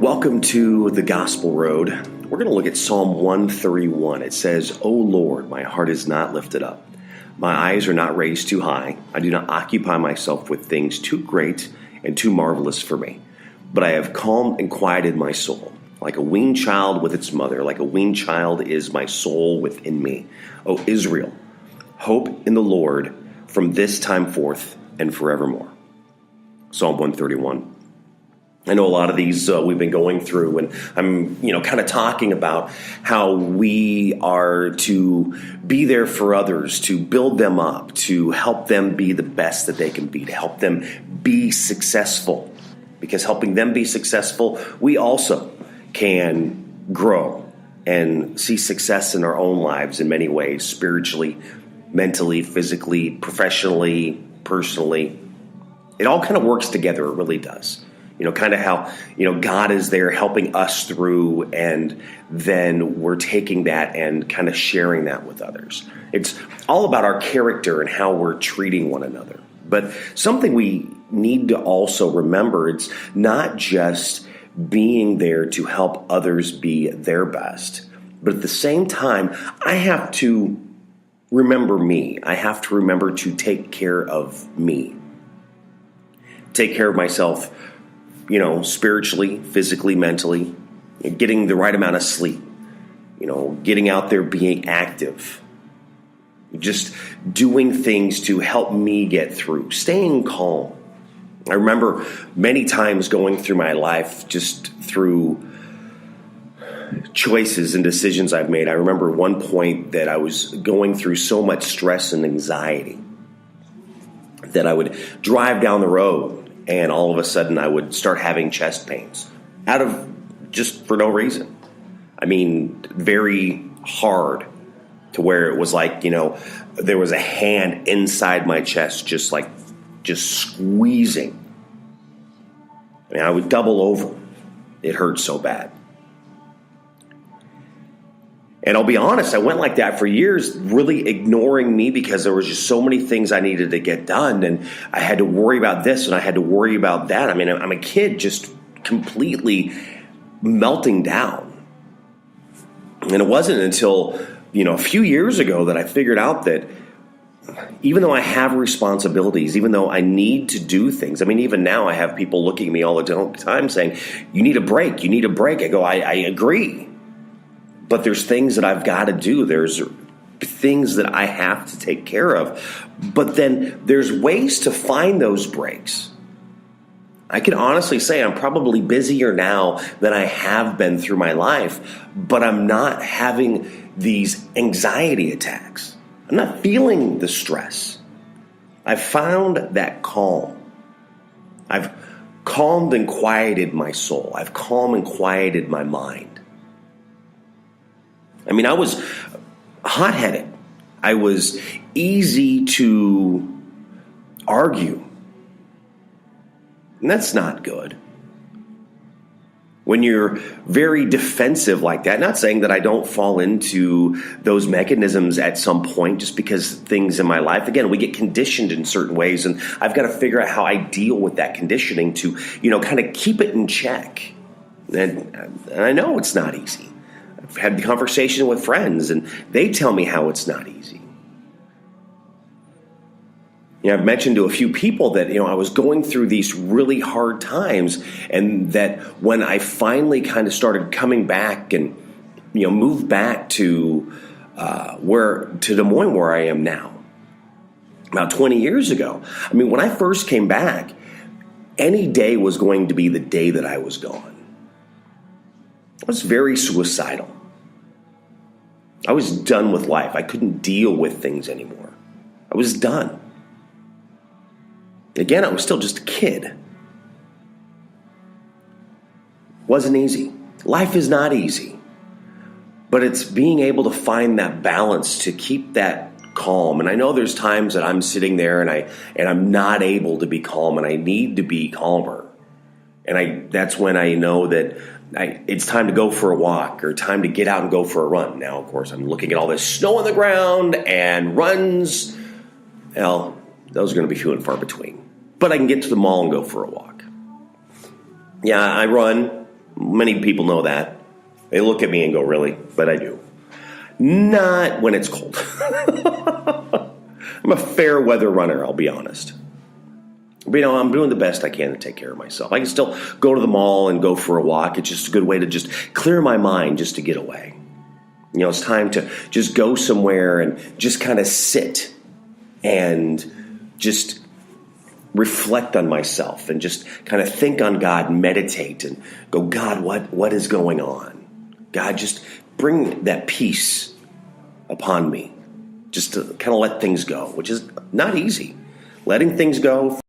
Welcome to the Gospel Road. We're going to look at Psalm 131. It says, O Lord, my heart is not lifted up. My eyes are not raised too high. I do not occupy myself with things too great and too marvelous for me. But I have calmed and quieted my soul. Like a weaned child with its mother, like a weaned child is my soul within me. O Israel, hope in the Lord from this time forth and forevermore. Psalm 131. I know a lot of these we've been going through, and I'm, kind of talking about how we are to be there for others, to build them up, to help them be the best that they can be, to help them be successful. Because helping them be successful, we also can grow and see success in our own lives in many ways, spiritually, mentally, physically, professionally, personally. It all kind of works together. It really does. Kind of how, God is there helping us through, and then we're taking that and kind of sharing that with others. It's all about our character and how we're treating one another. But something we need to also remember, it's not just being there to help others be their best, but at the same time, I have to remember me. I have to remember to take care of me. Take care of myself, spiritually, physically, mentally, getting the right amount of sleep, getting out there, being active, just doing things to help me get through, staying calm. I remember many times going through my life just through choices and decisions I've made. I remember one point that I was going through so much stress and anxiety that I would drive down the road, and all of a sudden I would start having chest pains just for no reason. I mean, very hard, to where it was like, there was a hand inside my chest, just squeezing. I mean, I would double over. It hurt so bad. And I'll be honest, I went like that for years, really ignoring me, because there was just so many things I needed to get done. And I had to worry about this and I had to worry about that. I mean, I'm a kid just completely melting down. And it wasn't until, a few years ago that I figured out that even though I have responsibilities, even though I need to do things, I mean, even now I have people looking at me all the time saying, you need a break, you need a break. I go, I agree. But there's things that I've got to do. There's things that I have to take care of. But then there's ways to find those breaks. I can honestly say I'm probably busier now than I have been through my life, but I'm not having these anxiety attacks. I'm not feeling the stress. I've found that calm. I've calmed and quieted my soul. I've calmed and quieted my mind. I mean, I was hot-headed. I was easy to argue. And that's not good. When you're very defensive like that, not saying that I don't fall into those mechanisms at some point just because things in my life, again, we get conditioned in certain ways, and I've got to figure out how I deal with that conditioning to, kind of keep it in check. And I know it's not easy. I've had the conversation with friends, and they tell me how it's not easy. I've mentioned to a few people that, I was going through these really hard times, and that when I finally kind of started coming back and, moved back to Des Moines, where I am now, about 20 years ago. I mean, when I first came back, any day was going to be the day that I was gone. I was very suicidal. I was done with life. I couldn't deal with things anymore. I was done. Again, I was still just a kid. Wasn't easy. Life is not easy. But it's being able to find that balance to keep that calm. And I know there's times that I'm sitting there and I'm not able to be calm, and I need to be calmer. And that's when I know that it's time to go for a walk, or time to get out and go for a run. Now, of course, I'm looking at all this snow on the ground and runs. Well, those are going to be few and far between. But I can get to the mall and go for a walk. Yeah, I run Many people know that. They look at me and go, really? But I do. Not when it's cold. I'm a fair weather runner, I'll be honest. But, I'm doing the best I can to take care of myself. I can still go to the mall and go for a walk. It's just a good way to just clear my mind, just to get away. It's time to just go somewhere and just kind of sit and just reflect on myself and just kind of think on God, meditate and go, God, what is going on? God, just bring that peace upon me. Just to kind of let things go, which is not easy. Letting things go,